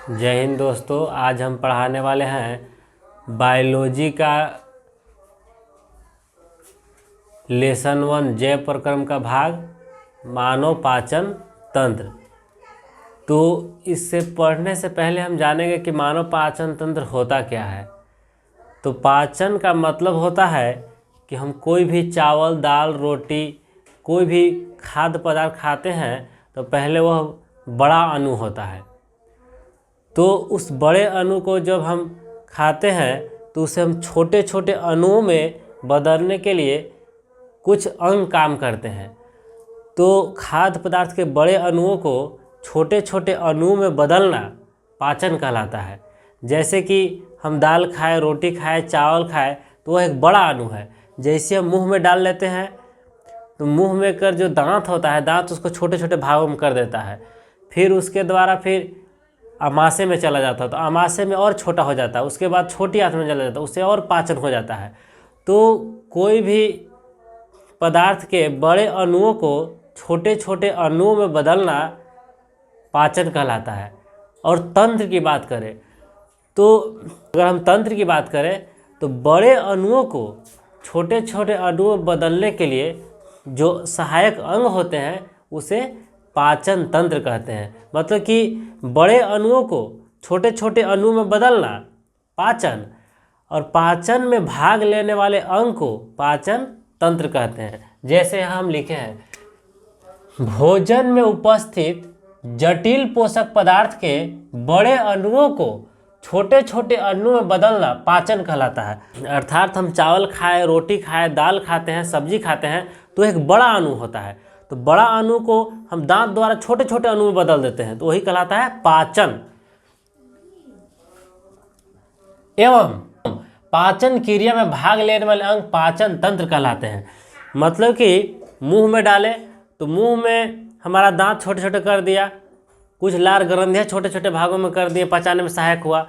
जय हिंद दोस्तों। आज हम पढ़ाने वाले हैं बायोलॉजी का लेसन 1 जैव प्रक्रम का भाग मानव पाचन तंत्र। तो इससे पढ़ने से पहले हम जानेंगे कि मानव पाचन तंत्र होता क्या है। तो पाचन का मतलब होता है कि हम कोई भी चावल, दाल, रोटी, कोई भी खाद्य पदार्थ खाते हैं तो पहले वह बड़ा अणु होता है। तो उस बड़े अणु को जब हम खाते हैं तो उसे हम छोटे छोटे अणुओं में बदलने के लिए कुछ अंग काम करते हैं। तो खाद्य पदार्थ के बड़े अणुओं को छोटे छोटे अणुओं में बदलना पाचन कहलाता है। जैसे कि हम दाल खाएं, रोटी खाएं, चावल खाएं तो वह एक बड़ा अणु है। जैसे हम मुंह में डाल लेते हैं तो मुंह में कर जो दांत होता है, दांत उसको छोटे छोटे भागों में कर देता है। फिर उसके द्वारा फिर अमाशय में चला जाता है तो अमाशय में और छोटा हो जाता है। उसके बाद छोटी आंत में चला जाता है, उससे और पाचन हो जाता है। तो कोई भी पदार्थ के बड़े अणुओं को छोटे छोटे अणुओं में बदलना पाचन कहलाता है। और तंत्र की बात करें तो अगर हम तंत्र की बात करें तो बड़े अणुओं को छोटे छोटे अणुओं में बदलने के लिए जो सहायक अंग होते हैं उसे पाचन तंत्र कहते हैं। मतलब कि बड़े अणुओं को छोटे छोटे अणुओं में बदलना पाचन, और पाचन में भाग लेने वाले अंग को पाचन तंत्र कहते हैं। जैसे हम लिखे हैं, भोजन में उपस्थित जटिल पोषक पदार्थ के बड़े अणुओं को छोटे छोटे अणुओं में बदलना पाचन कहलाता है। अर्थात हम चावल खाएं, रोटी खाएं, दाल खाते हैं, सब्जी खाते हैं तो एक बड़ा अणु होता है। तो बड़ा अणु को हम दांत द्वारा छोटे छोटे अणु में बदल देते हैं तो वही कहलाता है पाचन। एवं पाचन क्रिया में भाग लेने वाले अंग पाचन तंत्र कहलाते हैं। मतलब कि मुंह में डाले तो मुंह में हमारा दांत छोटे छोटे कर दिया, कुछ लार ग्रंथियाँ छोटे छोटे भागों में कर दिए, पचाने में सहायक हुआ।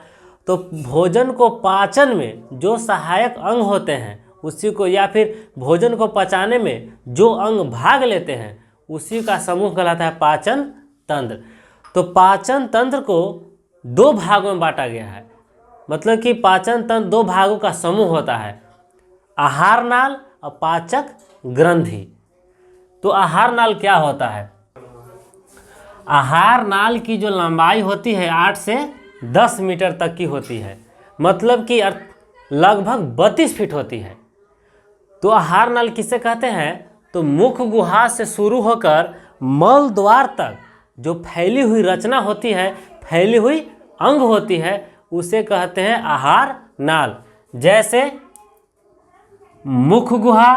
तो भोजन को पाचन में जो सहायक अंग होते हैं उसी को, या फिर भोजन को पचाने में जो अंग भाग लेते हैं उसी का समूह कहलाता है पाचन तंत्र। तो पाचन तंत्र को दो भागों में बांटा गया है। मतलब कि पाचन तंत्र दो भागों का समूह होता है, आहार नाल और पाचक ग्रंथि। तो आहार नाल क्या होता है? आहार नाल की जो लंबाई होती है 8 से 10 मीटर तक की होती है। मतलब कि लगभग 32 फीट होती है। तो आहार नाल किसे कहते हैं? तो मुख गुहा से शुरू होकर मल द्वार तक जो फैली हुई रचना होती है, फैली हुई अंग होती है, उसे कहते हैं आहार नाल। जैसे मुख गुहा,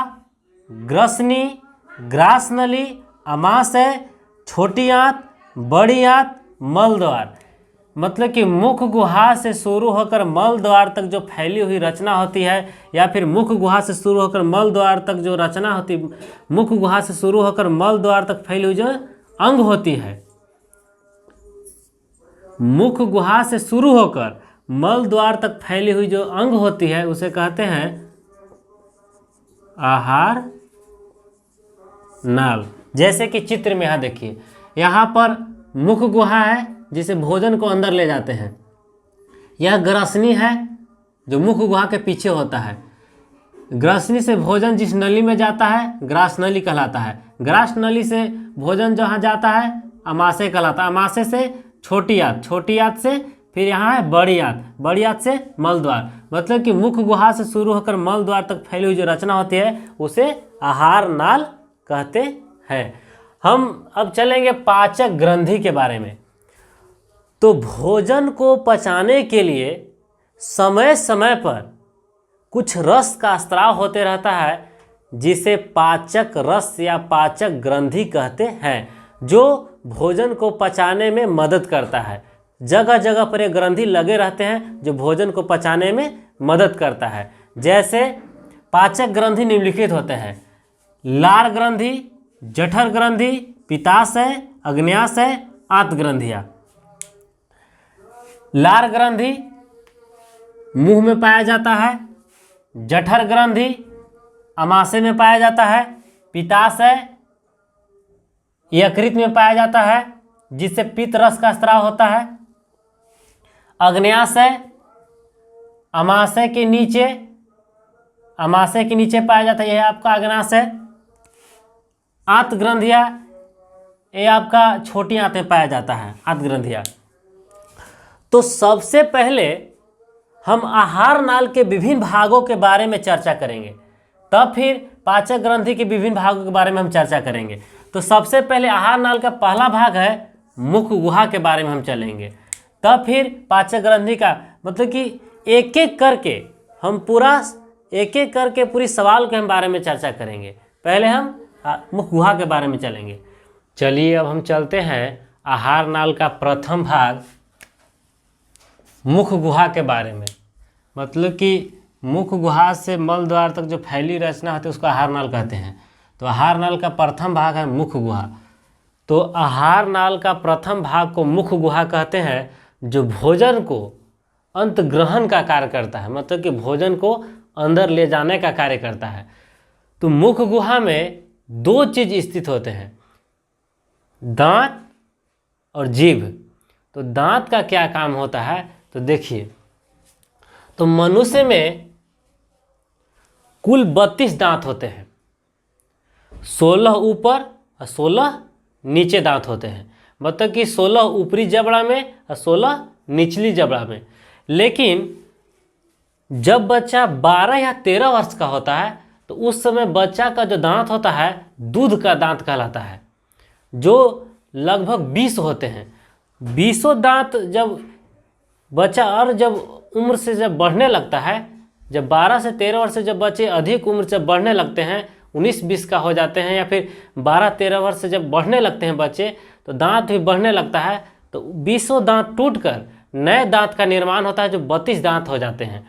ग्रसनी, ग्रासनली, अमाशय, छोटी आंत, बड़ी आंत, मल द्वार। मतलब कि मुख गुहा से शुरू होकर मल द्वार तक जो फैली हुई रचना होती है, या फिर मुख गुहा से शुरू होकर मल द्वार तक जो रचना होती, मुख गुहा से शुरू होकर मल द्वार तक फैली हुई जो अंग होती है, मुख गुहा से शुरू होकर मल द्वार तक फैली हुई जो अंग होती है उसे कहते हैं आहार नाल। जैसे कि चित्र में यहाँ देखिए, यहाँ पर मुख गुहा है जिसे भोजन को अंदर ले जाते हैं। यह ग्रसनी है जो मुख गुहा के पीछे होता है। ग्रसनी से भोजन जिस नली में जाता है ग्रासनली कहलाता है। ग्रासनली से भोजन जहाँ जाता है अमाशय कहलाता है। अमाशय से छोटी आंत, छोटी आंत से फिर यहाँ है बड़ी आंत, बड़ी आंत से मल द्वार। मतलब कि मुख गुहा से शुरू होकर मल द्वार तक फैली हुई जो रचना होती है उसे आहार नाल कहते हैं। हम अब चलेंगे पाचक ग्रंथि के बारे में। तो भोजन को पचाने के लिए समय समय पर कुछ रस का स्राव होते रहता है जिसे पाचक रस या पाचक ग्रंथि कहते हैं, जो भोजन को पचाने में मदद करता है। जगह जगह पर ये ग्रंथि लगे रहते हैं जो भोजन को पचाने में मदद करता है। जैसे पाचक ग्रंथि निम्नलिखित होते हैं: लार ग्रंथि, जठर ग्रंथि, पित्ताशय, अग्न्याशय, आंत ग्रंथियाँ। लार ग्रंथि मुंह में पाया जाता है, जठर ग्रंथि अमाशय में पाया जाता है, पित्ताशय यकृत में पाया जाता है जिससे पित्त रस का स्राव होता है, अग्न्याशय अमाशय के नीचे पाया जाता है, यह आपका अग्न्याशय। आंतग्रंथिया, ये आपका छोटी आंत में पाया जाता है आंतग्रंथिया। तो सबसे पहले हम आहार नाल के विभिन्न भागों के बारे में चर्चा करेंगे, तब फिर पाचक ग्रंथि के विभिन्न भागों के बारे में हम चर्चा करेंगे। तो सबसे पहले आहार नाल का पहला भाग है मुख गुहा के बारे में हम चलेंगे, तब फिर पाचक ग्रंथि का, मतलब कि एक एक करके पूरी सवाल के हम बारे में चर्चा करेंगे। पहले हम मुख गुहा के बारे में चलेंगे। चलिए अब हम चलते हैं आहार नाल का प्रथम भाग मुख गुहा के बारे में। मतलब कि मुख गुहा से मल द्वार तक जो फैली रचना होती है उसको आहार नाल कहते हैं। तो आहार नाल का प्रथम भाग है मुख गुहा। तो आहार नाल का प्रथम भाग को मुख गुहा कहते हैं, जो भोजन को अंत ग्रहण का कार्य करता है, मतलब कि भोजन को अंदर ले जाने का कार्य करता है। तो मुख गुहा में दो चीज स्थित होते हैं, दांत और जीभ। तो दांत का क्या काम होता है, तो देखिए, तो मनुष्य में कुल 32 दांत होते हैं, 16 ऊपर और 16 नीचे दांत होते हैं। मतलब कि 16 ऊपरी जबड़ा में और 16 निचली जबड़ा में। लेकिन जब बच्चा 12 या 13 वर्ष का होता है तो उस समय बच्चा का जो दांत होता है दूध का दांत कहलाता है, जो लगभग 20 होते हैं। 20 दांत जब बच्चा और जब उम्र से जब बढ़ने लगता है, जब 12 से 13 वर्ष से जब बच्चे अधिक उम्र से बढ़ने लगते हैं, 19-20 का हो जाते हैं, या फिर 12-13 वर्ष से जब बढ़ने लगते हैं बच्चे, तो दांत भी बढ़ने लगता है। तो 20 दांत टूटकर नए दांत का निर्माण होता है, जो 32 दांत हो जाते हैं।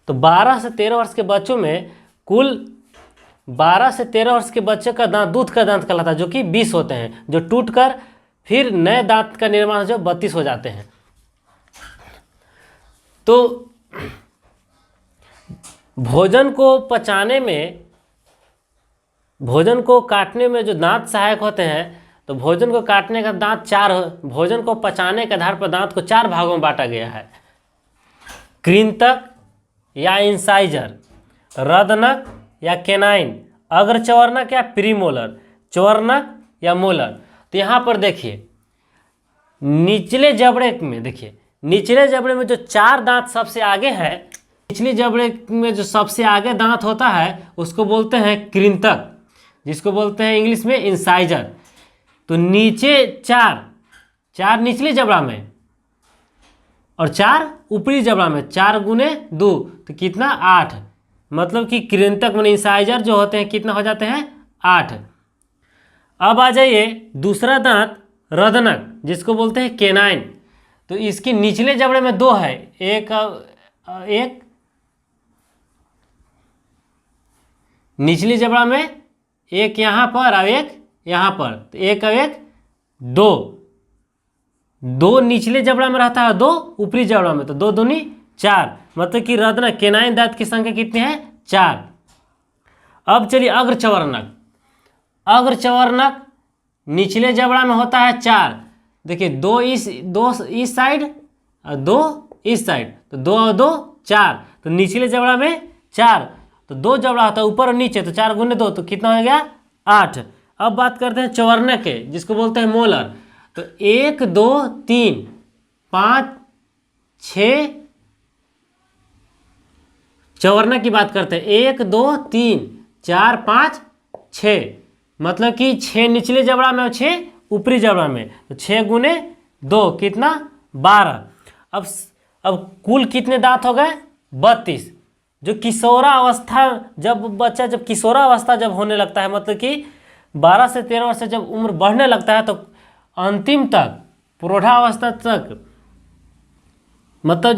तो 12 से 13 वर्ष के बच्चों में कुल 12 से 13 वर्ष के बच्चे का दांत दूध का दांत कहलाता है, जो कि 20 होते हैं, जो टूटकर फिर नए दांत का निर्माण जो 32 हो जाते हैं। तो भोजन को पचाने में, भोजन को काटने में जो दांत सहायक होते हैं, तो भोजन को काटने का दांत 4, भोजन को पचाने के आधार पर दांत को 4 भागों में बांटा गया है। कृंतक या इंसाइजर, रदनक या केनाइन, अग्रचवर्णक या प्रीमोलर, चवर्णक या मोलर। तो यहाँ पर देखिए, निचले जबड़े में देखिए, निचले जबड़े में जो 4 दांत सबसे आगे है, निचले जबड़े में जो सबसे आगे दांत होता है उसको बोलते हैं कृंतक, जिसको बोलते हैं इंग्लिश में इंसाइजर। तो नीचे 4 निचले जबड़ा में और 4 ऊपरी जबड़ा में, 4 गुने 2 तो कितना 8। मतलब कि कृंतक में इंसाइजर जो होते हैं कितना हो जाते हैं 8। अब आ जाइए दूसरा दांत रदनक, जिसको बोलते हैं केनाइन। तो इसके निचले जबड़े में 2 है, एक निचली जबड़ा में, एक यहाँ पर और एक यहाँ पर। तो एक और एक 2 निचले जबड़ा में रहता है, 2 ऊपरी जबड़ा में, तो 2 दूनी 4। मतलब कि रदनक केनाइन दांत की संख्या कितनी है 4। अब चलिए अग्रचवर्णक। अग्रचवर्णक निचले जबड़ा में होता है 4। देखिए 2 इस साइड और 2 इस साइड, तो 2 और 2 4। तो निचले जबड़ा में 4, तो 2 जबड़ा होता है ऊपर और नीचे, तो 4 गुने 2 तो कितना हो गया 8। अब बात करते हैं चवर्णक के, जिसको बोलते हैं मोलर। तो 1 2 3 5 6, चवर्णक की बात करते हैं, 1 2 3 4 5 6। मतलब कि 6 निचले जबड़ा में और 6 ऊपरी जबड़ा में, तो 6 गुने 2 कितना 12। अब कुल कितने दांत हो गए 32। जो किशोरावस्था, जब किशोरावस्था जब होने लगता है, मतलब कि 12 से 13 वर्ष से जब उम्र बढ़ने लगता है, तो अंतिम तक प्रौढ़ावस्था तक, मतलब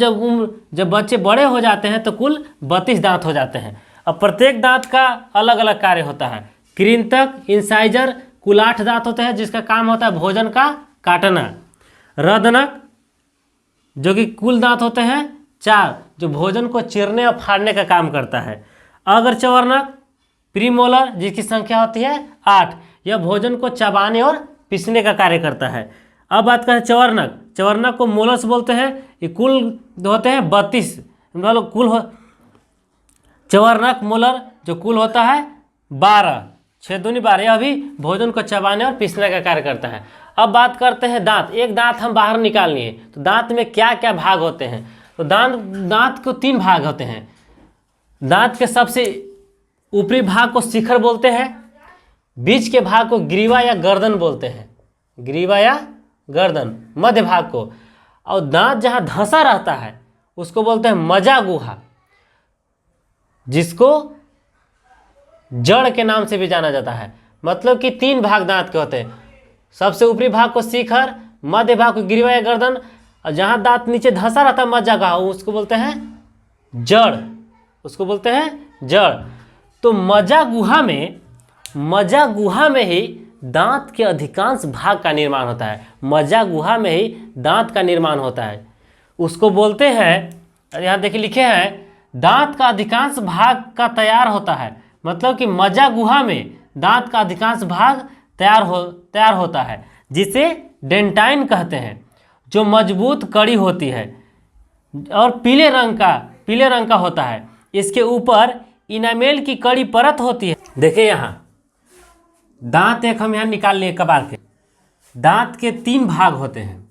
जब बच्चे बड़े हो जाते हैं तो कुल 32 दांत हो जाते हैं। अब प्रत्येक दांत का अलग अलग कार्य होता है। कृंतक इंसाइजर कुल 8 दांत होते हैं, जिसका काम होता है भोजन का काटना। रदनक जो कि कुल दांत होते हैं 4, जो भोजन को चीरने और फाड़ने का काम करता है। अग्रचवर्णक प्रीमोलर, जिसकी संख्या होती है 8, यह भोजन को चबाने और पीसने का कार्य करता है। अब बात करें चवर्णक। चवर्णक को मोलर्स बोलते हैं। ये कुल होते हैं 32 मतलब कुल चवर्णक मोलर जो कुल होता है 12, 6 दूनी 12। यह भी भोजन को चबाने और पीसने का कार्य करता है। अब बात करते हैं दांत। एक दांत हम बाहर निकाल लिए, तो दांत में क्या क्या भाग होते हैं? तो दांत को 3 भाग होते हैं। दांत के सबसे ऊपरी भाग को शिखर बोलते हैं, बीच के भाग को ग्रीवा या गर्दन बोलते हैं, ग्रीवा या गर्दन, मध्य भाग को, और दांत जहां धंसा रहता है उसको बोलते हैं मजा गुहा, जिसको जड़ के नाम से भी जाना जाता है। मतलब कि 3 भाग दांत के होते हैं। सबसे ऊपरी भाग को शिखर, मध्य भाग को ग्रीवा या गर्दन, और जहां दांत नीचे धंसा रहता है मज्जा गुहा, उसको बोलते हैं जड़, उसको बोलते हैं जड़। तो मज्जा गुहा में ही दांत के अधिकांश भाग का निर्माण होता है। मज्जा गुहा में ही दांत का निर्माण होता है, उसको बोलते हैं, यहाँ देखिए लिखे हैं, दांत का अधिकांश भाग का तैयार होता है। मतलब कि मज्जा गुहा में दांत का अधिकांश भाग तैयार होता है, जिसे डेंटाइन कहते हैं, जो मजबूत कड़ी होती है और पीले रंग का होता है। इसके ऊपर इनामेल की कड़ी परत होती है। देखिए यहाँ दांत एक हम यहाँ निकाल लिए कबाड़ के। दांत के 3 भाग होते हैं।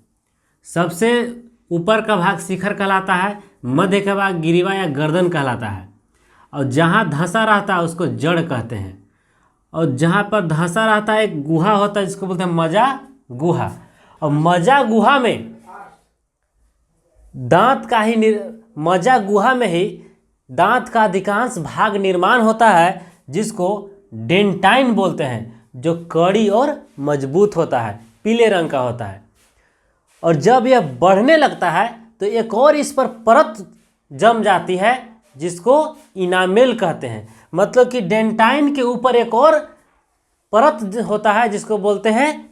सबसे ऊपर का भाग शिखर कहलाता है, मध्य का भाग ग्रीवा या गर्दन कहलाता है, और जहाँ धंसा रहता है उसको जड़ कहते हैं, और जहाँ पर धंसा रहता है एक गुहा होता है जिसको बोलते हैं मजा गुहा। और मजा गुहा में ही दांत का अधिकांश भाग निर्माण होता है, जिसको डेंटाइन बोलते हैं, जो कड़ी और मजबूत होता है, पीले रंग का होता है। और जब यह बढ़ने लगता है तो एक और इस पर परत जम जाती है, जिसको इनामेल कहते हैं। मतलब कि डेंटाइन के ऊपर एक और परत होता है जिसको बोलते हैं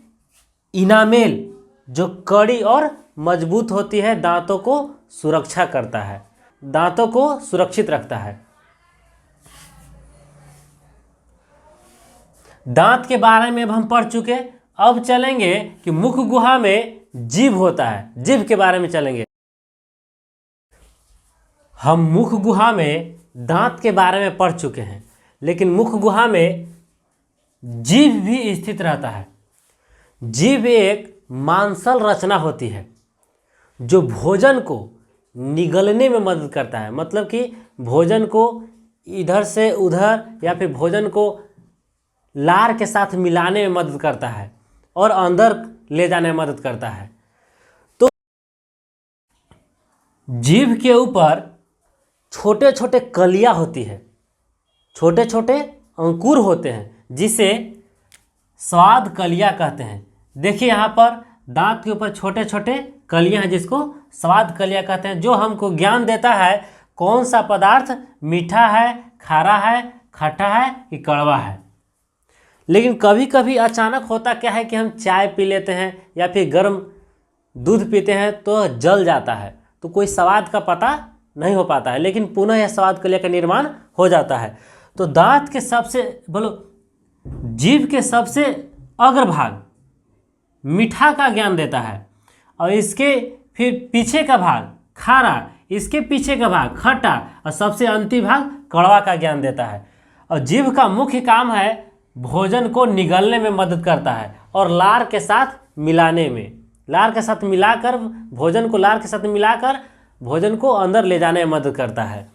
इनामेल, जो कड़ी और मजबूत होती है, दांतों को सुरक्षा करता है, दांतों को सुरक्षित रखता है। दांत के बारे में अब हम पढ़ चुके। अब चलेंगे कि मुख गुहा में जीभ होता है, जीभ के बारे में चलेंगे। हम मुख गुहा में दांत के बारे में पढ़ चुके हैं, लेकिन मुख गुहा में जीभ भी स्थित रहता है। जीभ एक मांसल रचना होती है जो भोजन को निगलने में मदद करता है। मतलब कि भोजन को इधर से उधर या फिर भोजन को लार के साथ मिलाने में मदद करता है और अंदर ले जाने में मदद करता है। तो जीभ के ऊपर छोटे छोटे कलियां होती है, छोटे छोटे अंकुर होते हैं, जिसे स्वाद कलियां कहते हैं। देखिए यहाँ पर दांत के ऊपर छोटे छोटे कलियां हैं, जिसको स्वाद कलियां कहते हैं, जो हमको ज्ञान देता है कौन सा पदार्थ मीठा है, खारा है, खट्टा है कि कड़वा है। लेकिन कभी कभी अचानक होता क्या है कि हम चाय पी लेते हैं या फिर गर्म दूध पीते हैं तो जल जाता है, तो कोई स्वाद का पता नहीं हो पाता है, लेकिन पुनः यह स्वाद कलिया का निर्माण हो जाता है। तो दांत के जीभ के सबसे अग्रभाग मीठा का ज्ञान देता है, और इसके फिर पीछे का भाग खारा, इसके पीछे का भाग खट्टा, और सबसे अंतिम भाग कड़वा का ज्ञान देता है। और जीभ का मुख्य काम है भोजन को निगलने में मदद करता है और लार के साथ मिलाने में, लार के साथ मिलाकर भोजन को अंदर ले जाने में मदद करता है।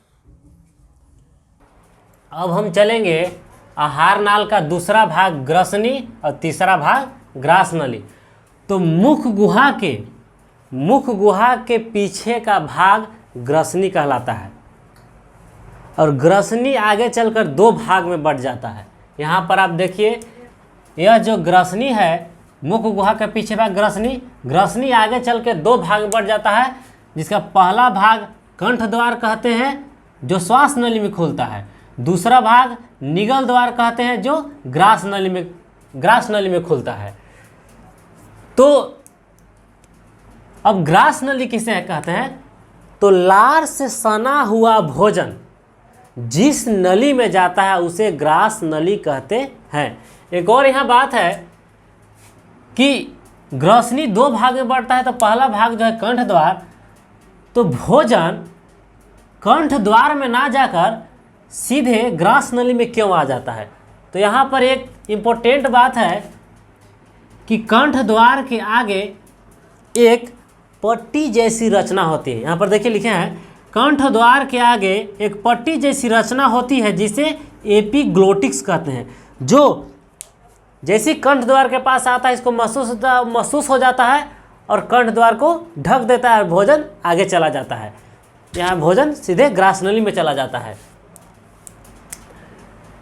अब हम चलेंगे आहार नाल का दूसरा भाग ग्रसनी और तीसरा भाग ग्रासनली। तो मुख गुहा के पीछे का भाग ग्रसनी कहलाता है, और ग्रसनी आगे चलकर 2 भाग में बढ़ जाता है। यहाँ पर आप देखिए, यह जो ग्रसनी है, मुख गुहा के पीछे भाग ग्रसनी आगे चल के 2 भाग में बढ़ जाता है, जिसका पहला भाग कंठ द्वार कहते हैं, जो श्वास नली में खुलता है। दूसरा भाग निगल द्वार कहते हैं, जो ग्रास नली में खुलता है। तो अब ग्रास नली किसे कहते हैं? तो लार से सना हुआ भोजन जिस नली में जाता है उसे ग्रास नली कहते हैं। एक और यहाँ बात है कि ग्रसनी दो भाग में बढ़ता है, तो पहला भाग जो है कंठ द्वार, तो भोजन कंठ द्वार में ना जाकर सीधे ग्रास नली में क्यों आ जाता है? तो यहाँ पर एक इम्पोर्टेंट बात है कि कंठ द्वार के आगे एक पट्टी जैसी रचना होती है। यहाँ पर देखिए लिखे हैं, कंठ द्वार के आगे एक पट्टी जैसी रचना होती है जिसे एपिग्लोटिक्स कहते हैं, जो जैसे कंठ द्वार के पास आता है इसको महसूस हो जाता है और कंठ द्वार को ढक देता है और भोजन आगे चला जाता है। यहाँ भोजन सीधे ग्रास नली में चला जाता है।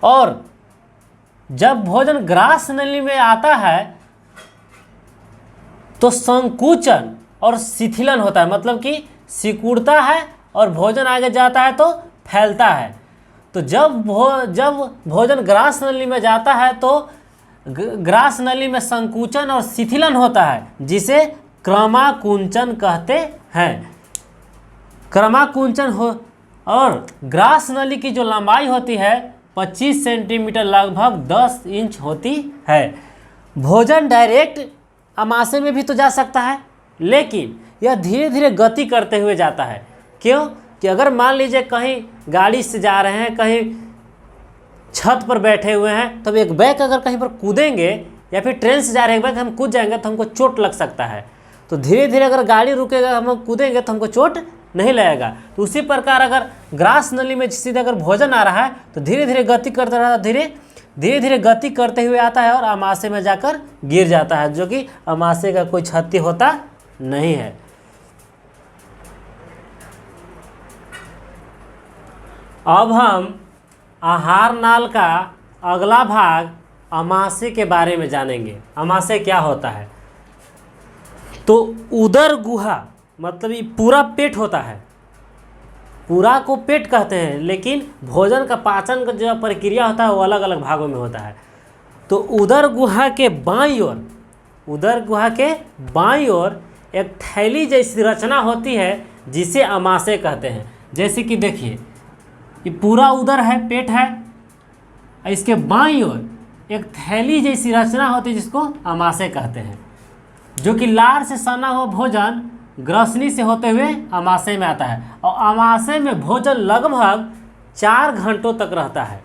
और जब भोजन ग्रास नली में आता है तो संकुचन और शिथिलन होता है, मतलब कि सिकुड़ता है और भोजन आगे जाता है तो फैलता है। तो जब भोजन ग्रास नली में जाता है तो ग्रास नली में संकुचन और शिथिलन होता है, जिसे क्रमाकुंचन कहते हैं। क्रमाकुंचन हो, और ग्रास नली की जो लंबाई होती है 25 सेंटीमीटर, लगभग 10 इंच होती है। भोजन डायरेक्ट आमाशय में भी तो जा सकता है, लेकिन यह धीरे धीरे गति करते हुए जाता है। क्यों? कि अगर मान लीजिए कहीं गाड़ी से जा रहे हैं, कहीं छत पर बैठे हुए हैं, तो एक बैग अगर कहीं पर कूदेंगे या फिर ट्रेन से जा रहे हैं बैग हम कूद जाएंगे तो हमको चोट लग सकता है। तो धीरे धीरे अगर गाड़ी रुकेगा, हम कूदेंगे तो हमको चोट नहीं लगेगा। तो उसी प्रकार अगर ग्रास नली में सीधे अगर भोजन आ रहा है तो धीरे धीरे गति करता रहा, धीरे धीरे गति करते हुए आता है और आमाशय में जाकर गिर जाता है, जो कि आमाशय का कोई क्षति होता नहीं है। अब हम आहार नाल का अगला भाग आमाशय के बारे में जानेंगे। आमाशय क्या होता है? तो उदर गुहा मतलब ये पूरा पेट होता है, पूरा को पेट कहते हैं, लेकिन भोजन का पाचन का जो प्रक्रिया होता है वो अलग अलग भागों में होता है। तो उदर गुहा के बाईं ओर एक थैली जैसी रचना होती है जिसे आमाशय कहते हैं। जैसे कि देखिए, ये पूरा उदर है, पेट है, इसके बाईं ओर एक थैली जैसी रचना होती है जिसको आमाशय कहते हैं, जो कि लार से सना हुआ भोजन ग्रसनी से होते हुए आमाशय में आता है। और आमाशय में भोजन लगभग 4 घंटों तक रहता है,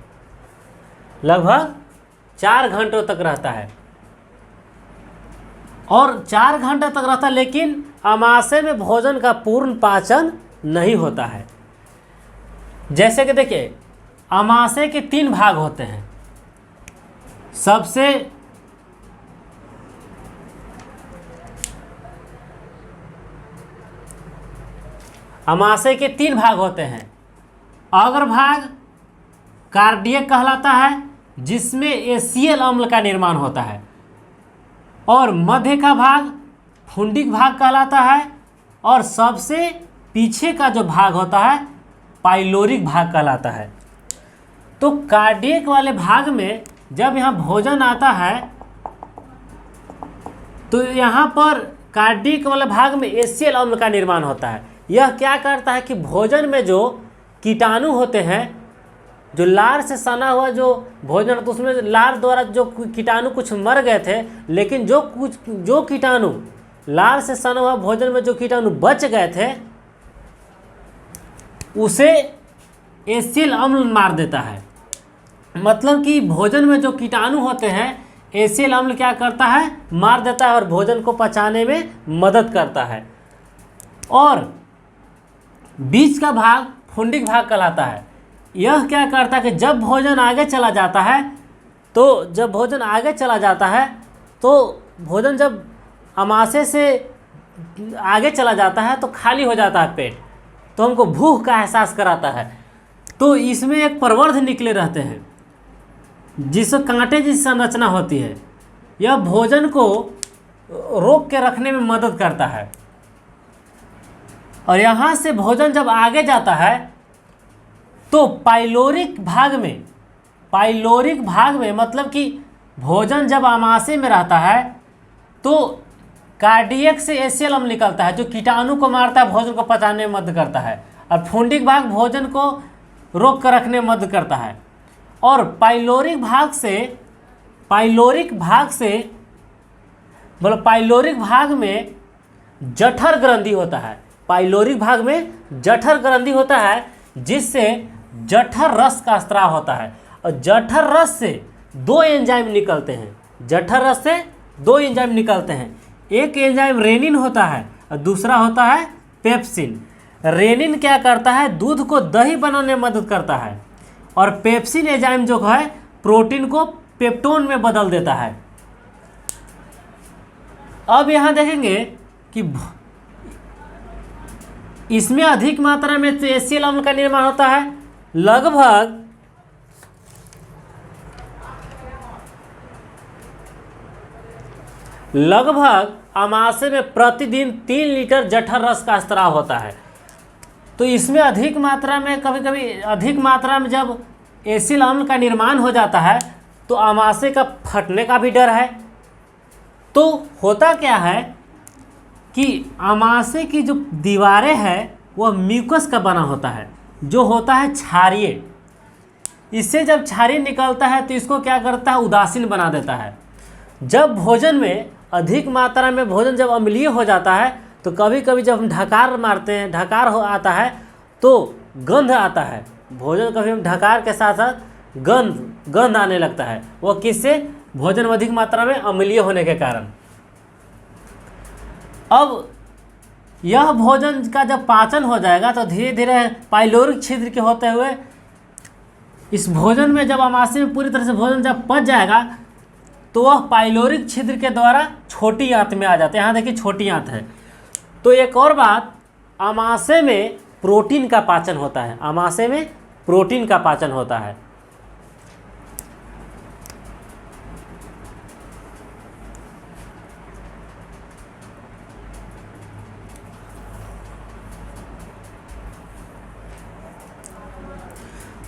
लगभग 4 घंटों तक रहता है। और 4 घंटे तक रहता है, लेकिन आमाशय में भोजन का पूर्ण पाचन नहीं होता है। जैसे कि देखिए, आमाशय के 3 भाग होते हैं। आमाशय के 3 भाग होते हैं। अग्रभाग कार्डियक कहलाता है, जिसमें एसीएल अम्ल का निर्माण होता है। और मध्य का भाग फुंडिक भाग कहलाता है। और सबसे पीछे का जो भाग होता है पाइलोरिक भाग कहलाता है। तो कार्डियक वाले भाग में जब यहाँ भोजन आता है तो यहाँ पर कार्डियक वाले भाग में एसीएल अम्ल का निर्माण होता है। यह क्या करता है कि भोजन में जो कीटाणु होते हैं, जो लार से सना हुआ जो भोजन, तो उसमें लार द्वारा जो कीटाणु कुछ मर गए थे, लेकिन जो कीटाणु लार से सना हुआ भोजन में जो कीटाणु बच गए थे उसे एसीएल अम्ल मार देता है। मतलब कि भोजन में जो कीटाणु होते हैं एसीएल अम्ल क्या करता है, मार देता है और भोजन को पचाने में मदद करता है। और बीच का भाग फुंडिक भाग कहलाता है। यह क्या करता है कि जब भोजन आगे चला जाता है तो भोजन जब आमाशय से आगे चला जाता है तो खाली हो जाता है पेट, तो हमको भूख का एहसास कराता है। तो इसमें एक प्रवर्ध निकले रहते हैं जिससे कांटे जैसी संरचना होती है। यह भोजन को रोक के रखने में मदद करता है। और यहाँ से भोजन जब आगे जाता है तो पाइलोरिक भाग में मतलब कि भोजन जब आमाशय में रहता है तो कार्डियक से एसीएल अम्ल निकलता है, जो कीटाणु को मारता है, भोजन को पचाने में मदद करता है। और फुंडिक भाग भोजन को रोक कर रखने में मदद करता है। और पाइलोरिक भाग से बोलो पाइलोरिक भाग में जठर ग्रंथि होता है, पाइलोरिक भाग में जठर ग्रंथि होता है जिससे जठर रस का स्राव होता है। और जठर रस से दो एंजाइम निकलते हैं, जठर रस से दो एंजाइम निकलते हैं। एक एंजाइम रेनिन होता है और दूसरा होता है पेप्सिन। रेनिन क्या करता है, दूध को दही बनाने में मदद करता है, और पेप्सिन एंजाइम जो है प्रोटीन को पेप्टोन में बदल देता है। अब यहाँ देखेंगे कि इसमें अधिक मात्रा में तो HCl अम्ल का निर्माण होता है। लगभग अमाशय में प्रतिदिन 3 लीटर जठर रस का स्राव होता है। तो इसमें अधिक मात्रा में, कभी कभी अधिक मात्रा में जब HCl अम्ल का निर्माण हो जाता है तो अमाशय का फटने का भी डर है। तो होता क्या है कि अमाशय की जो दीवारें हैं वह म्यूकस का बना होता है, जो होता है क्षारीय। इससे जब क्षारीय निकलता है तो इसको क्या करता है, उदासीन बना देता है। जब भोजन में अधिक मात्रा में भोजन जब अम्लीय हो जाता है तो कभी कभी जब हम ढकार मारते हैं, ढकार हो आता है तो गंध आता है। भोजन कभी हम ढकार के साथ साथ गंध आने लगता है। वो किससे, भोजन में अधिक मात्रा में अम्लीय होने के कारण। अब यह भोजन का जब पाचन हो जाएगा तो धीरे धीरे पाइलोरिक छिद्र के होते हुए इस भोजन में, जब अमाशय में पूरी तरह से भोजन जब पच जाएगा तो वह पाइलोरिक छिद्र के द्वारा छोटी आंत में आ जाते हैं। यहाँ देखिए छोटी आंत है। तो एक और बात, अमाशय में प्रोटीन का पाचन होता है, अमाशय में प्रोटीन का पाचन होता है।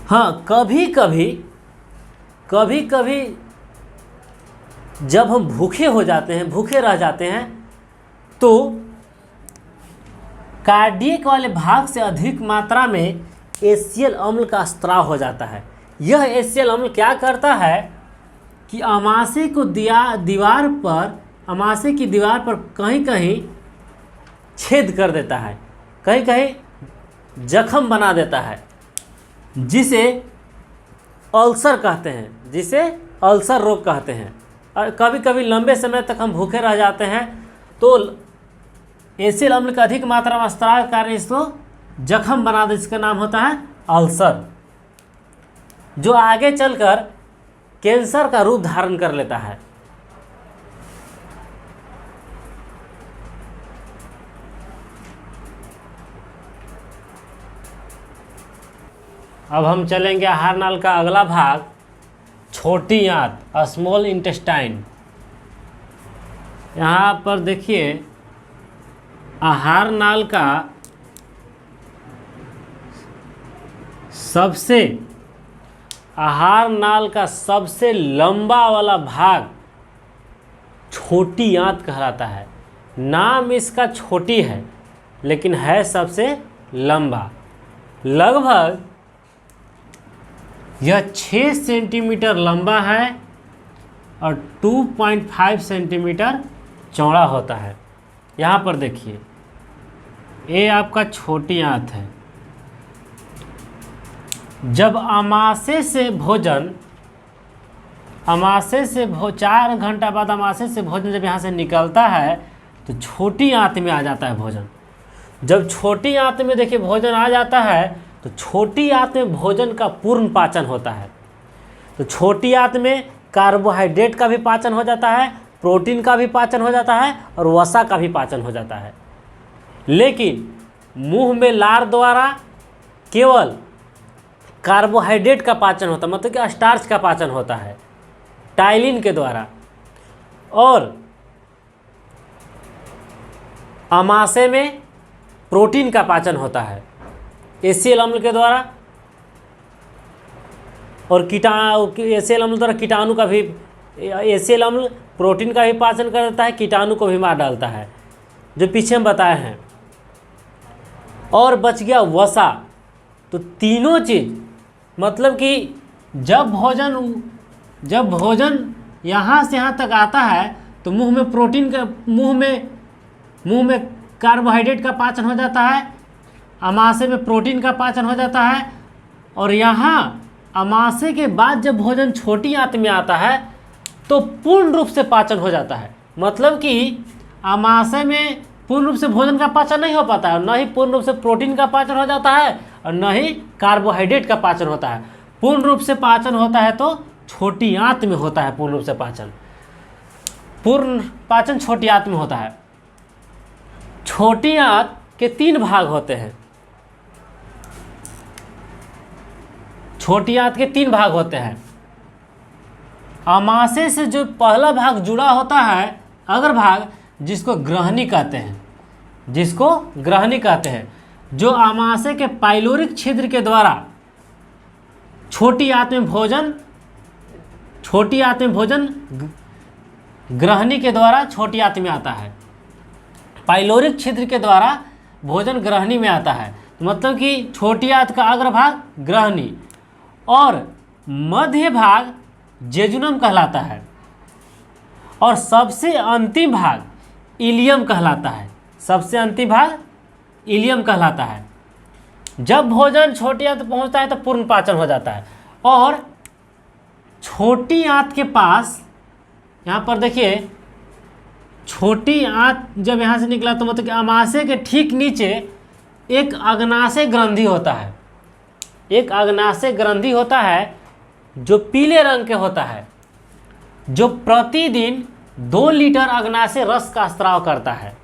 हाँ, कभी कभी जब हम भूखे हो जाते हैं, भूखे रह जाते हैं, तो कार्डियक वाले भाग से अधिक मात्रा में HCl अम्ल का स्राव हो जाता है। यह HCl अम्ल क्या करता है कि अमाशय को दीवार पर, अमाशय की दीवार पर कहीं कहीं छेद कर देता है, कहीं कहीं जख्म बना देता है, जिसे अल्सर कहते हैं, जिसे अल्सर रोग कहते हैं। और कभी कभी लंबे समय तक हम भूखे रह जाते हैं तो HCl अम्ल का अधिक मात्रा में स्राव के कारण इसको जख्म बना दे, जिसका नाम होता है अल्सर, जो आगे चलकर कैंसर का रूप धारण कर लेता है। अब हम चलेंगे आहार नाल का अगला भाग, छोटी आंत, स्मॉल इंटेस्टाइन। यहाँ पर देखिए आहार नाल का सबसे लंबा वाला भाग छोटी आंत कहलाता है। नाम इसका छोटी है लेकिन है सबसे लंबा। लगभग यह 6 सेंटीमीटर लंबा है और 2.5 सेंटीमीटर चौड़ा होता है। यहाँ पर देखिए, ये आपका छोटी आंत है। जब अमाशय से भोजन, 4 घंटा बाद अमाशय से भोजन जब यहाँ से निकलता है तो छोटी आंत में आ जाता है भोजन। जब छोटी आंत में देखिए भोजन आ जाता है तो छोटी आंत में भोजन का पूर्ण पाचन होता है। तो छोटी आंत में कार्बोहाइड्रेट का भी पाचन हो जाता है, प्रोटीन का भी पाचन हो जाता है और वसा का भी पाचन हो जाता है। लेकिन मुंह में लार द्वारा केवल कार्बोहाइड्रेट का पाचन होता है, मतलब कि स्टार्च का पाचन होता है टाइलिन के द्वारा। और अमाशय में प्रोटीन का पाचन होता है HCl अम्ल के द्वारा। और HCl अम्ल द्वारा कीटाणु का भी, HCl अम्ल प्रोटीन का भी पाचन कर देता है, कीटाणु को भी मार डालता है, जो पीछे हम बताए हैं। और बच गया वसा। तो तीनों चीज़, मतलब कि जब भोजन यहाँ से यहाँ तक आता है तो मुंह में कार्बोहाइड्रेट का पाचन हो जाता है, अमाशय में प्रोटीन का पाचन हो जाता है, और यहाँ अमाशय के बाद जब भोजन छोटी आंत में आता है तो पूर्ण रूप से पाचन हो जाता है। मतलब कि अमाशय में पूर्ण रूप से भोजन का पाचन नहीं हो पाता है, और न ही पूर्ण रूप से प्रोटीन का पाचन हो जाता है, और न ही कार्बोहाइड्रेट का पाचन होता है। पूर्ण रूप से पाचन होता है तो छोटी आंत में होता है। पूर्ण रूप से पूर्ण पाचन छोटी आंत में होता है। छोटी आंत के 3 भाग होते हैं। छोटी आंत के 3 भाग होते हैं। अमाशय से जो पहला भाग जुड़ा होता है, अग्रभाग, जिसको ग्रहणी कहते हैं, जो अमाशय के पाइलोरिक छिद्र के द्वारा छोटी आंत में भोजन ग्रहणी के द्वारा छोटी आंत में आता है। पाइलोरिक छिद्र के द्वारा भोजन ग्रहणी में आता है। मतलब कि छोटी आंत का अग्रभाग ग्रहणी और मध्य भाग जेजुनम कहलाता है, और सबसे अंतिम भाग इलियम कहलाता है। सबसे अंतिम भाग इलियम कहलाता है। जब भोजन छोटी आंत पहुंचता है तो पूर्ण पाचन हो जाता है। और छोटी आंत के पास, यहाँ पर देखिए, छोटी आंत जब यहाँ से निकला तो मतलब कि अमाशय के ठीक नीचे एक अग्नाशय ग्रंथि होता है। एक अग्नाशय ग्रंथि होता है जो पीले रंग के होता है, जो प्रतिदिन 2 लीटर अग्नाशय रस का स्राव करता है।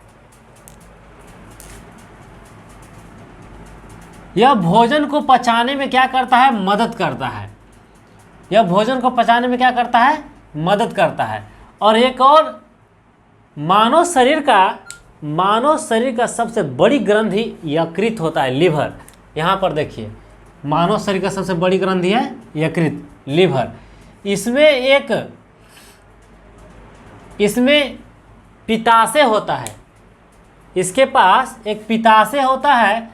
यह भोजन को पचाने में क्या करता है? मदद करता है। यह भोजन को पचाने में क्या करता है? मदद करता है। और एक और, मानव शरीर का सबसे बड़ी ग्रंथि यकृत होता है, लीवर। यहाँ पर देखिए, मानव शरीर का सबसे बड़ी ग्रंथि है यकृत, लीवर। इसमें पित्ताशय होता है। इसके पास एक पित्ताशय होता है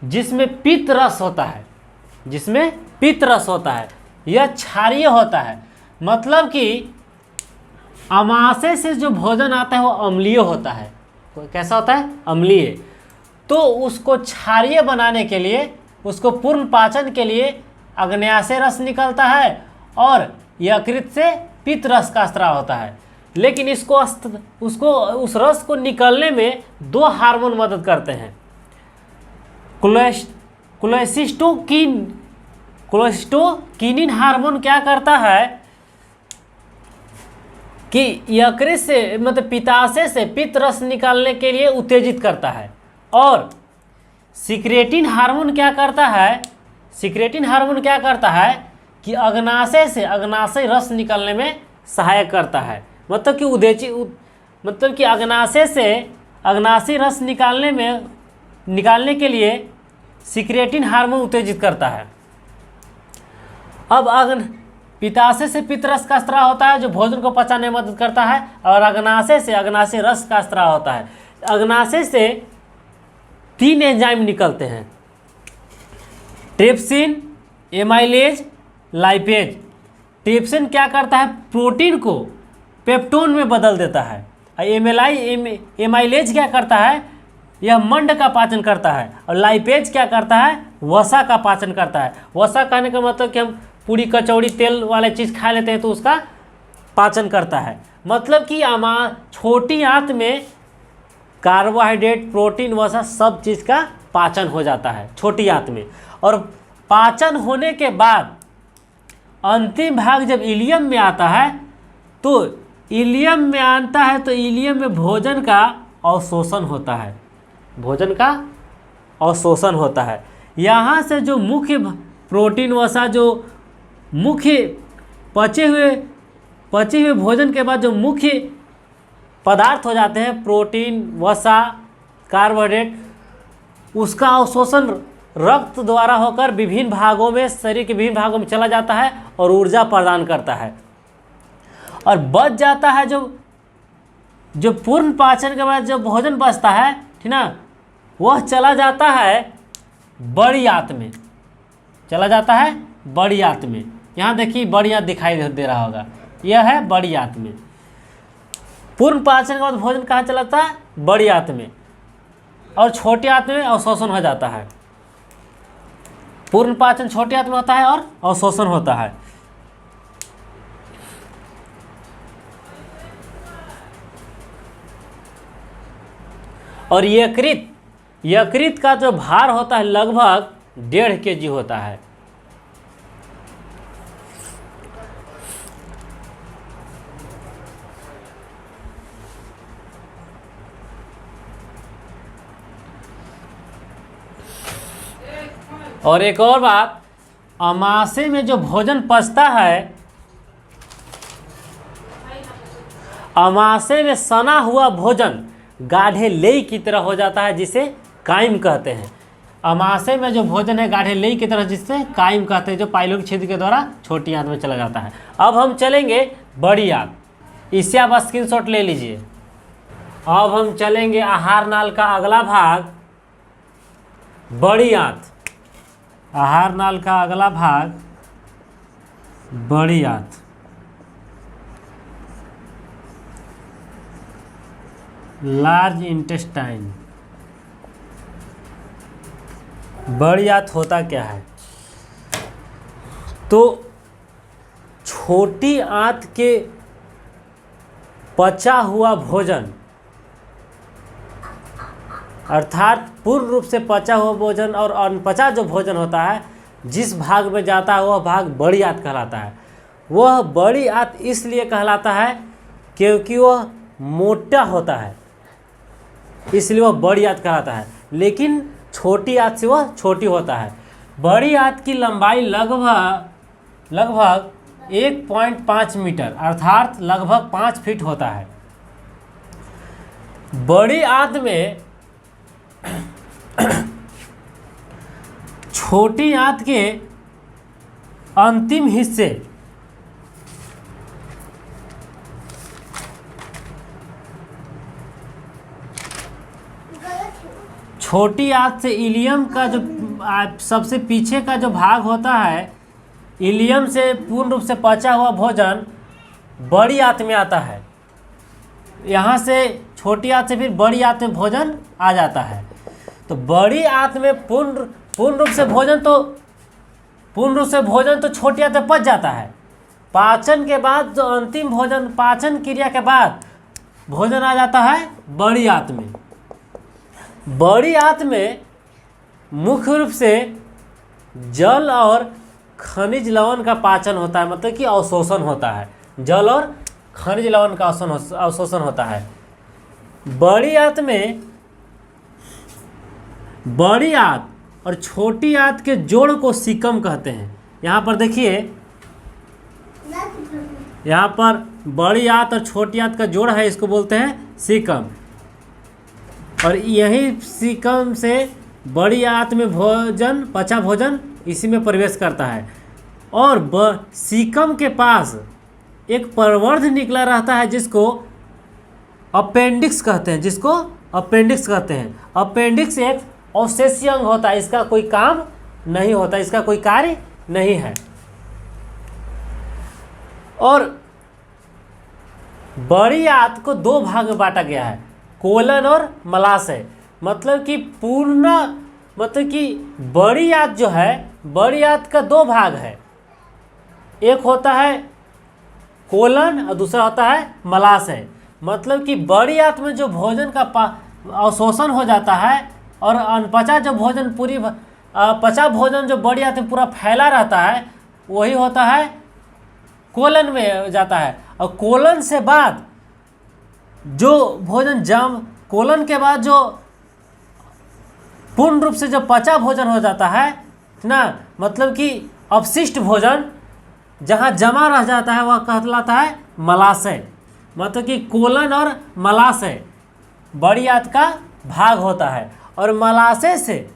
जिसमें पित्त रस होता है। यह क्षारीय होता है। मतलब कि अमाशय से जो भोजन आता है वो अम्लीय होता है। कैसा होता है? अम्लीय। तो उसको क्षारीय बनाने के लिए, उसको पूर्ण पाचन के लिए अग्न्याशय रस निकलता है और यकृत से पित्त रस का स्राव होता है। लेकिन उस रस को निकलने में 2 हार्मोन मदद करते हैं। कोलेसिस्टोकिनिन हार्मोन क्या करता है कि यकृत से, मतलब पित्ताशय से पित्त रस निकालने के लिए उत्तेजित करता है। और सिक्रेटिन हार्मोन क्या करता है कि अग्नाशय से अग्नाशय रस निकालने में सहायक करता है। मतलब कि अग्नाशय से अग्नाशय रस निकालने के लिए सिक्रेटिन हार्मोन उत्तेजित करता है। अब पित्ताशय से पित्त रस का स्राव होता है जो भोजन को पचाने में मदद करता है, और अग्नाशय से अग्नाशय रस का स्राव होता है। अग्नाशय से 3 एंजाइम निकलते हैं, ट्रिप्सिन, एमाइलेज, लाइपेज। ट्रिप्सिन क्या करता है? प्रोटीन को पेप्टोन में बदल देता है। एमाइलेज क्या करता है? यह मंड का पाचन करता है। और लाइपेज क्या करता है? वसा का पाचन करता है। वसा कहने का मतलब कि हम पूरी कचौड़ी तेल वाले चीज़ खा लेते हैं तो उसका पाचन करता है। मतलब कि छोटी आंत में कार्बोहाइड्रेट, प्रोटीन, वसा सब चीज़ का पाचन हो जाता है छोटी आंत में। और पाचन होने के बाद अंतिम भाग जब इलियम में आता है तो इलियम में भोजन का अवशोषण होता है। यहाँ से जो मुख्य प्रोटीन, वसा, जो मुख्य पचे हुए भोजन के बाद जो मुख्य पदार्थ हो जाते हैं, प्रोटीन, वसा, कार्बोहाइड्रेट, उसका अवशोषण रक्त द्वारा होकर विभिन्न भागों में, शरीर के विभिन्न भागों में चला जाता है और ऊर्जा प्रदान करता है। और बच जाता है जो पूर्ण पाचन के बाद जो भोजन बचता है, ठीक ना, वह चला जाता है बड़ी आंत में। यहाँ देखिए बड़ी आंत दिखाई दे रहा होगा, यह है बड़ी आंत में। पूर्ण पाचन के बाद भोजन कहाँ चला जाता है? बड़ी आंत में, और छोटी आंत में अवशोषण हो जाता है। पूर्ण पाचन छोटी आंत में होता है और अवशोषण होता है। और यकृत का जो भार होता है लगभग 1.5 kg होता है। और एक और बात, अमाशय में जो भोजन पचता है, अमाशय में सना हुआ भोजन गाढ़े लेई की तरह हो जाता है, जिसे काइम कहते हैं। अमाशय में जो भोजन है गाढ़े लेई की तरह, जिससे काइम कहते हैं, जो पाइलोरिक छिद्र के द्वारा छोटी आंत में चला जाता है। अब हम चलेंगे बड़ी आंत, इससे आप स्क्रीनशॉट ले लीजिए। अब हम चलेंगे आहार नाल का अगला भाग, बड़ी आंत। आहार नाल का अगला भाग बड़ी आंत। Large intestine. बड़ी आंत होता क्या है? तो छोटी आंत के पचा हुआ भोजन, अर्थात पूर्ण रूप से पचा हुआ भोजन और अनपचा जो भोजन होता है, जिस भाग में जाता है वह भाग बड़ी आंत कहलाता है। वह बड़ी आंत इसलिए कहलाता है क्योंकि वह मोटा होता है, इसलिए वह बड़ी आंत कहलाता है। लेकिन छोटी आंत से वह छोटी होता है। बड़ी आंत की लंबाई लगभग 1.5 मीटर अर्थात लगभग 5 फीट होता है। बड़ी आंत में छोटी आंत के अंतिम हिस्से छोटी आंत से इलियम का जो सबसे पीछे का जो भाग होता है, इलियम से पूर्ण रूप से पचा हुआ भोजन बड़ी आंत में आता है। यहाँ से छोटी आंत से फिर बड़ी आंत में भोजन आ जाता है। तो बड़ी आंत में पूर्ण रूप से भोजन तो छोटी आंत में पच जाता है। पाचन के बाद जो अंतिम भोजन, पाचन क्रिया के बाद भोजन आ जाता है बड़ी आंत में। बड़ी आंत में मुख्य रूप से जल और खनिज लवण का पाचन होता है, मतलब कि अवशोषण होता है। जल और खनिज लवण का अवशोषण होता है। बड़ी आंत में बड़ी आंत और छोटी आंत के जोड़ को सीकम कहते हैं। यहाँ पर देखिए, यहाँ पर बड़ी आंत और छोटी आंत का जोड़ है, इसको बोलते हैं सीकम। और यही सीकम से बड़ी आंत में पचा भोजन इसी में प्रवेश करता है। और सीकम के पास एक प्रवर्ध निकला रहता है, जिसको अपेंडिक्स कहते हैं। अपेंडिक्स एक अवशेषीय अंग होता है, इसका कोई काम नहीं होता, इसका कोई कार्य नहीं है। और बड़ी आंत को 2 भाग में बांटा गया है, कोलन और मलाशय। मतलब कि बड़ी आंत जो है, बड़ी आंत का 2 भाग है, एक होता है कोलन और दूसरा होता है मलाशय। मतलब कि बड़ी आंत में जो भोजन का अवशोषण हो जाता है और अनपचा जो भोजन पचा भोजन जो बड़ी आंत में पूरा फैला रहता है, वही होता है कोलन में जाता है। और कोलन से बाद जो भोजन कोलन के बाद जो पूर्ण रूप से जो पचा भोजन हो जाता है ना, मतलब कि अपशिष्ट भोजन जहाँ जमा रह जाता है, वह कहलाता है मलाशय। मतलब कि कोलन और मलाशय बड़ी आंत का भाग होता है। और मलाशय से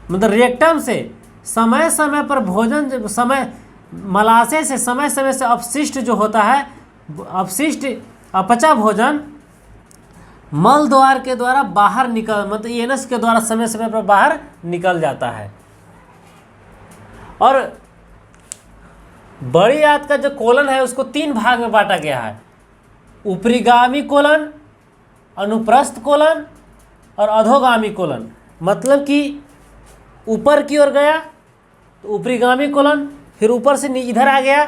मतलब रेक्टम से समय समय पर मलाशय से समय समय से अपशिष्ट जो होता है, अपशिष्ट अपचा भोजन मल द्वार के द्वारा बाहर मतलब एनस के द्वारा समय समय पर बाहर निकल जाता है। और बड़ी आंत का जो कोलन है, उसको 3 भाग में बांटा गया है। ऊपरीगामी कोलन, अनुप्रस्थ कोलन और अधोगामी कोलन। मतलब कि ऊपर की ओर गया तो ऊपरीगामी कोलन, फिर ऊपर से इधर आ गया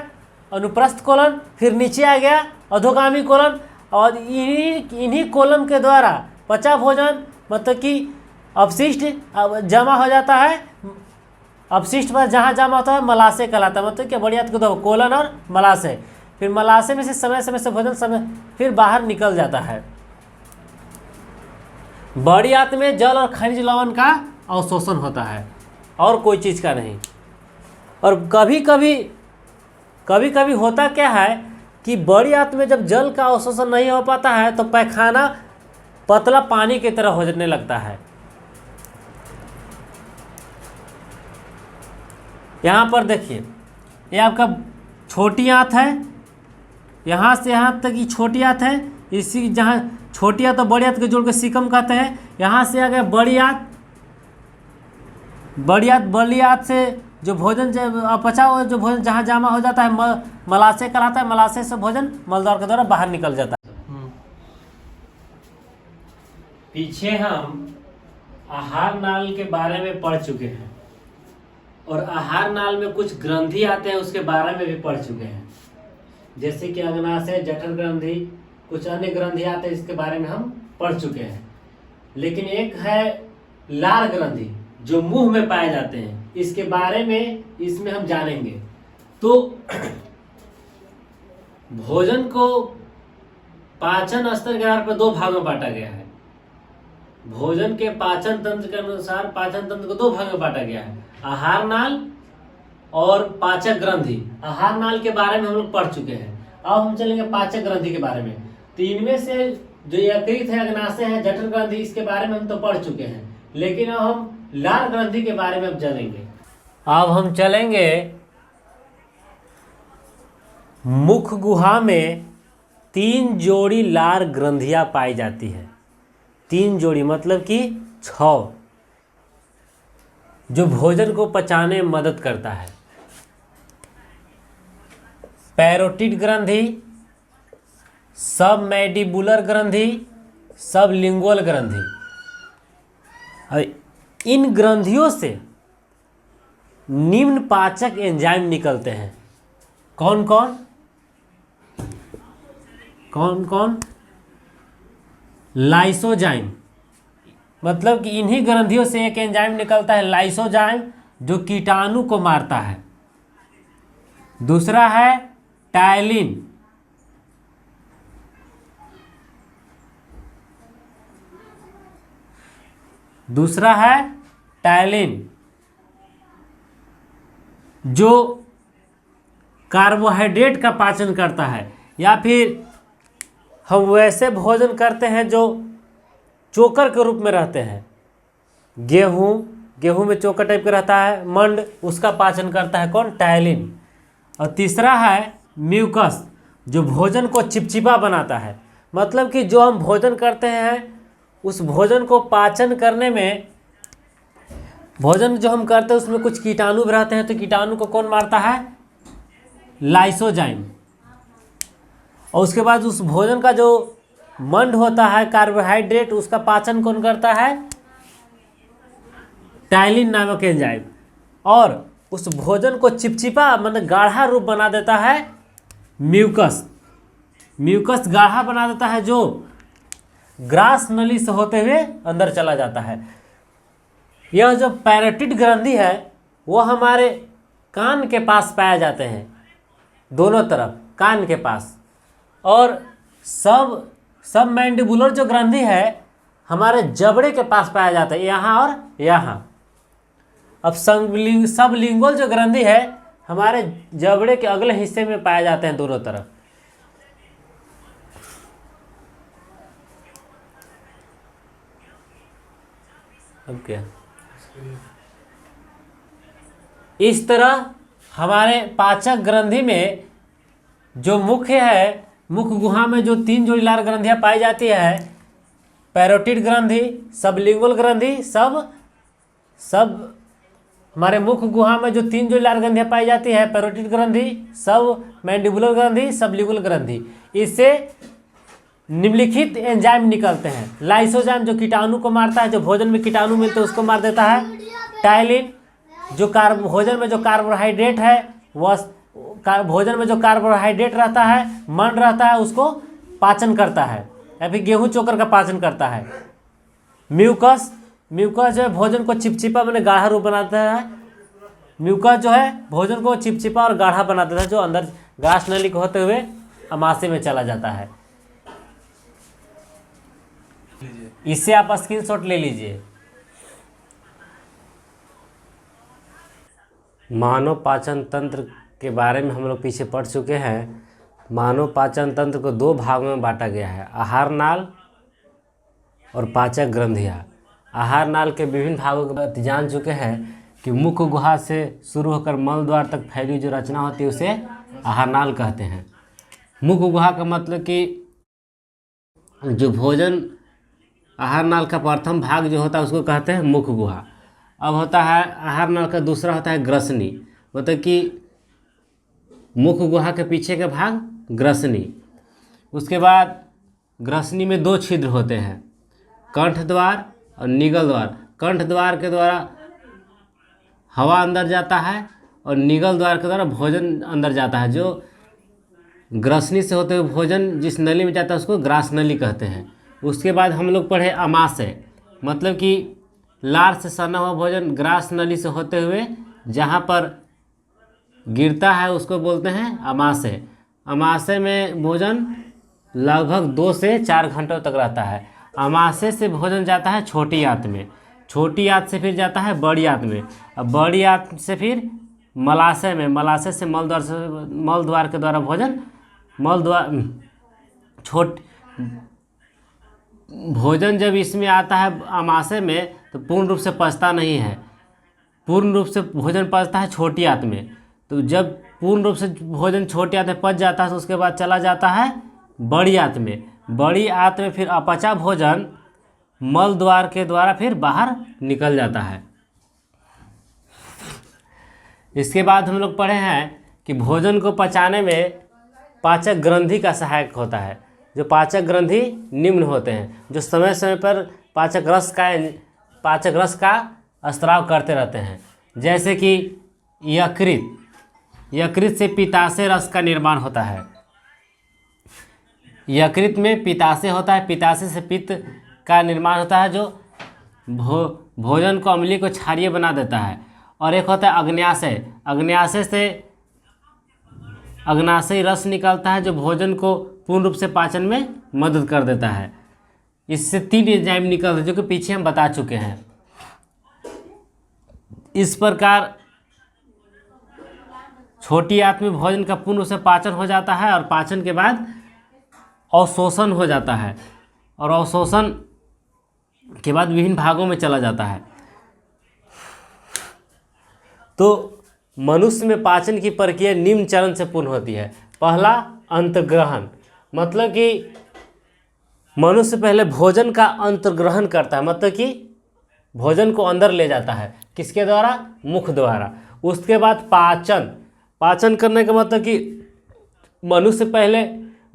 अनुप्रस्थ कोलन, फिर नीचे आ गया अधोगामी कोलन। और इन्हीं कोलन के द्वारा पचा भोजन मतलब कि अपशिष्ट जमा हो जाता है। अपशिष्ट पर जहाँ जमा होता है मलाशय कहलाता है। मतलब कि बढ़िया तो दो कोलन और मलाशय, फिर मलाशय में से समय समय से भोजन समय फिर बाहर निकल जाता है। बड़ी आंत में जल और खनिज लवण का अवशोषण होता है और कोई चीज़ का नहीं। और कभी कभी होता क्या है कि बड़ी आंत में जब जल का अवशोषण नहीं हो पाता है तो पैखाना पतला पानी की तरह हो जाने लगता है। यहाँ पर देखिए, ये आपका छोटी आंत है, यहाँ से यहाँ तक ये छोटी आंत है। इसी जहाँ छोटी आंत और बड़ी आंत के जोड़ के सीकम कहते हैं। यहाँ से आ गया बड़ी आंत। बड़ी आंत से जो भोजन अपचा हुआ जो भोजन जहाँ जमा हो जाता है मलाशय कहलाता है। मलाशय से भोजन मलद्वार के द्वारा बाहर निकल जाता है। पीछे हम आहार नाल के बारे में पढ़ चुके हैं और आहार नाल में कुछ ग्रंथि आते हैं उसके बारे में भी पढ़ चुके हैं, जैसे कि अग्नाशय, जठर ग्रंथि, कुछ अन्य ग्रंथि आते हैं इसके बारे में हम पढ़ चुके हैं। लेकिन एक है लार ग्रंथि जो मुंह में पाए जाते हैं, इसके बारे में इसमें हम जानेंगे। तो भोजन को पाचन स्तर के आधार पर दो भागों में बांटा गया है। भोजन के पाचन तंत्र के अनुसार पाचन तंत्र को दो भाग में बांटा गया है, आहार नाल और पाचक ग्रंथि। आहार नाल के बारे में हम लोग पढ़ चुके हैं। अब हम चलेंगे पाचक ग्रंथि के बारे में। तो इनमें से जो यकृत है, अग्नाशय है, जठर ग्रंथि, इसके बारे में हम तो पढ़ चुके हैं। लेकिन अब हम लार ग्रंथि के बारे में अब जानेंगे। अब हम चलेंगे मुख गुहा में 3 जोड़ी लार ग्रंथियां पाई जाती है। 3 जोड़ी मतलब कि 6, जो भोजन को पचाने में मदद करता है। पैरोटिड ग्रंथि, सबमैंडिबुलर ग्रंथि, सबलिंगुअल ग्रंथि। इन ग्रंथियों से निम्न पाचक एंजाइम निकलते हैं। कौन कौन? लाइसोजाइम। मतलब कि इन्हीं ग्रंथियों से एक एंजाइम निकलता है लाइसोजाइम, जो कीटाणु को मारता है। दूसरा है टायलिन। जो कार्बोहाइड्रेट का पाचन करता है। या फिर हम वैसे भोजन करते हैं जो चोकर के रूप में रहते हैं। गेहूं में चोकर टाइप का रहता है, मंड, उसका पाचन करता है कौन? टायलिन। और तीसरा है म्यूकस, जो भोजन को चिपचिपा बनाता है। मतलब कि जो हम भोजन करते हैं उस भोजन को पाचन करने में, भोजन जो हम करते हैं उसमें कुछ कीटाणु भी रहते हैं। तो कीटाणु को कौन मारता है? लाइसोजाइम। और उसके बाद उस भोजन का जो मंड होता है, कार्बोहाइड्रेट, उसका पाचन कौन करता है? टायलिन नामक एंजाइम। और उस भोजन को चिपचिपा मतलब गाढ़ा रूप बना देता है म्यूकस गाढ़ा बना देता है, जो ग्रास नली से होते हुए अंदर चला जाता है। यह जो पैरोटिड ग्रंथि है वो हमारे कान के पास पाए जाते हैं, दोनों तरफ कान के पास। और सब मैंडिबुलर जो ग्रंथि है हमारे जबड़े के पास पाया जाता है, यहाँ और यहाँ। अब सबलिंगुअल जो ग्रंथि है हमारे जबड़े के अगले हिस्से में पाए जाते हैं, दोनों तरफ। अब क्या, इस तरह हमारे पाचक ग्रंथि में जो मुख्य है, मुख गुहा में जो 3 जोड़ी लार ग्रंथियां पाई जाती है, पैरोटिड ग्रंथि, सबलिंगुअल ग्रंथि, सब हमारे मुख गुहा में जो 3 जोड़ी लार ग्रंथियां पाई जाती है, पैरोटिड ग्रंथि, सब मैंडिबुलर ग्रंथि, सबलिंगुअल ग्रंथि। इससे निम्नलिखित एंजाइम निकलते हैं। लाइसोजाइम जो कीटाणु को मारता है, जो भोजन में कीटाणु मिलते हैं उसको मार देता है। टाइलिन जो भोजन में जो कार्बोहाइड्रेट है, वह भोजन में जो कार्बोहाइड्रेट रहता है, मंड रहता है, उसको पाचन करता है या फिर गेहूं चोकर का पाचन करता है। म्यूकस जो है भोजन को चिपचिपा मैंने गाढ़ा रूप बनाता है। म्यूकस जो है भोजन को चिपचिपा और गाढ़ा बना देता है, जो अंदर ग्रास नली को होते हुए अमाशय में चला जाता है। इससे आप स्क्रीनशॉट ले लीजिए। मानव पाचन तंत्र के बारे में हम लोग पीछे पढ़ चुके हैं। मानव पाचन तंत्र को 2 भागों में बांटा गया है, आहार नाल और पाचक ग्रंथियाँ। आहार नाल के विभिन्न भागों के बारे जान चुके हैं कि मुख्य गुहा से शुरू होकर मल द्वार तक फैली जो रचना होती है उसे आहार नाल कहते हैं। मुख्य गुहा का मतलब कि जो भोजन आहार नाल का प्रथम भाग जो होता है उसको कहते हैं मुख्य गुहा। अब होता है आहार नाल का दूसरा होता है ग्रसनी, मतलब कि मुख्य गुहा के पीछे का भाग ग्रसनी। उसके बाद ग्रसनी में 2 छिद्र होते हैं, कंठ द्वार और निगल द्वार। कंठ द्वार के द्वारा हवा अंदर जाता है और निगल द्वार के द्वारा भोजन अंदर जाता है। जो ग्रसनी से होते हुए भोजन जिस नली में जाता है उसको ग्रास नली कहते हैं। उसके बाद हम लोग पढ़े अमाशय, मतलब कि लार से सना हुआ भोजन ग्रास नली से होते हुए जहाँ पर गिरता है उसको बोलते हैं अमाशय। अमाशय में भोजन लगभग 2 से 4 घंटों तक रहता है। अमाशय से भोजन जाता है छोटी आंत में, छोटी आंत से फिर जाता है बड़ी आंत में, अब बड़ी आंत से फिर मलाशय में, मलाशय से मल द्वार के द्वारा भोजन भोजन जब इसमें आता है अमाशय में तो पूर्ण रूप से पचता नहीं है। पूर्ण रूप से भोजन पचता है छोटी आंत में। तो जब पूर्ण रूप से भोजन छोटी आंत में पच जाता है तो उसके बाद चला जाता है बड़ी आंत में। बड़ी आंत में फिर अपचा भोजन मल द्वार के द्वारा फिर बाहर निकल जाता है। इसके बाद हम लोग पढ़े हैं कि भोजन को पचाने में पाचक ग्रंथि का सहायक होता है। जो पाचक ग्रंथि निम्न होते हैं, जो समय समय पर पाचक रस का स्राव करते रहते हैं, जैसे कि यकृत से पित्ताशय रस का निर्माण होता है। यकृत में पित्ताशय होता है, पित्ताशय से पित्त का निर्माण होता है, जो भोजन को अम्लीय को क्षारीय बना देता है। और एक होता है अग्न्याशय, अग्न्याशय से अग्नाशयी रस निकलता है, जो भोजन को पूर्ण रूप से पाचन में मदद कर देता है। इससे 3 एंजाइम निकलते हैं जो कि पीछे हम बता चुके हैं। इस प्रकार छोटी आंत में भोजन का पूर्ण रूप से पाचन हो जाता है और पाचन के बाद अवशोषण हो जाता है और अवशोषण के बाद विभिन्न भागों में चला जाता है। तो मनुष्य में पाचन की प्रक्रिया निम्न चरण से पूर्ण होती है। पहला अंतर्ग्रहण, मतलब कि मनुष्य पहले भोजन का अंतर्ग्रहण करता है, मतलब कि भोजन को अंदर ले जाता है। किसके द्वारा? मुख द्वारा। उसके बाद पाचन करने का मतलब कि मनुष्य पहले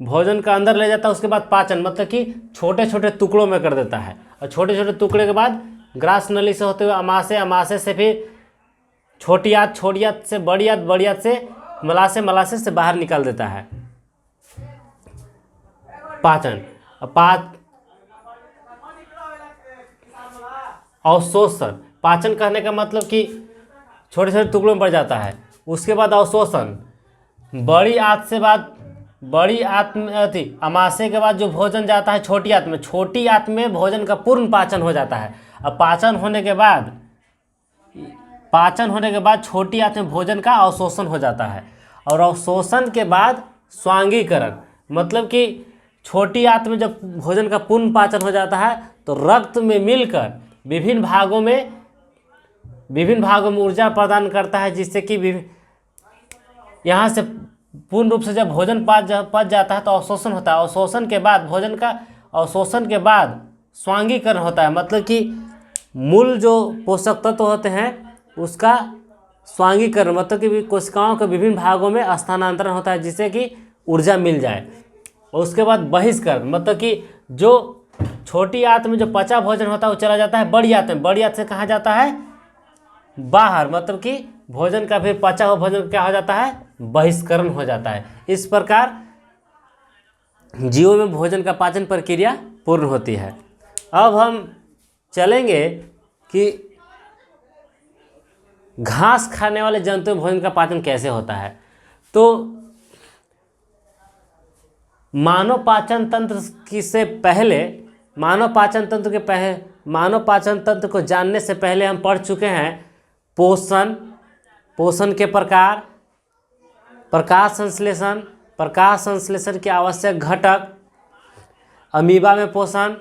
भोजन का अंदर ले जाता है, उसके बाद पाचन मतलब कि छोटे छोटे टुकड़ों में कर देता है और छोटे छोटे टुकड़े के बाद ग्रास नली से होते हुए अमाशय से फिर छोटी आंत से बड़ी आंत से मलाशय से बाहर निकाल देता है। पाचन अवशोषण, पाचन कहने का मतलब कि छोटे छोटे टुकड़ों में बढ़ जाता है। उसके बाद अवशोषण, बड़ी आंत में अमाशय के बाद जो भोजन जाता है छोटी आंत में भोजन का पूर्ण पाचन हो जाता है। अब पाचन होने के बाद छोटी आंत में भोजन का अवशोषण हो जाता है और अवशोषण के बाद स्वांगीकरण, मतलब कि छोटी आंत में जब भोजन का पूर्ण पाचन हो जाता है तो रक्त में मिलकर विभिन्न भागों में ऊर्जा प्रदान करता है, जिससे कि यहाँ से पूर्ण रूप से जब भोजन पच जाता है तो अवशोषण होता है। अवशोषण के बाद स्वांगीकरण होता है, मतलब कि मूल जो पोषक तत्व होते हैं उसका स्वांगीकरण, मतलब कि कोशिकाओं के विभिन्न भागों में स्थानांतरण होता है, जिससे कि ऊर्जा मिल जाए। और उसके बाद बहिष्करण, मतलब कि जो छोटी आंत में जो पचा भोजन होता है वो चला जाता है बड़ी आंत में, बड़ी आंत से कहाँ जाता है? बाहर, मतलब कि भोजन का फिर पचा हुआ भोजन क्या हो जाता है? बहिष्करण हो जाता है। इस प्रकार जीवों में भोजन का पाचन प्रक्रिया पूर्ण होती है। अब हम चलेंगे कि घास खाने वाले जंतु में भोजन का पाचन कैसे होता है। तो मानव पाचन तंत्र की से पहले, मानव पाचन तंत्र को जानने से पहले हम पढ़ चुके हैं पोषण, पोषण के प्रकार, प्रकाश संश्लेषण के आवश्यक घटक, अमीबा में पोषण,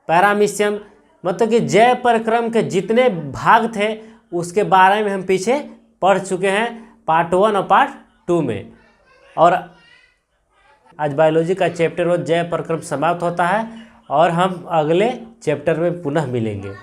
पैरामीशियम, मतलब कि जैव परिक्रम के जितने भाग थे उसके बारे में हम पीछे पढ़ चुके हैं पार्ट 1 और पार्ट 2 में। और आज बायोलॉजी का चैप्टर 1 जैव परिक्रम समाप्त होता है और हम अगले चैप्टर में पुनः मिलेंगे।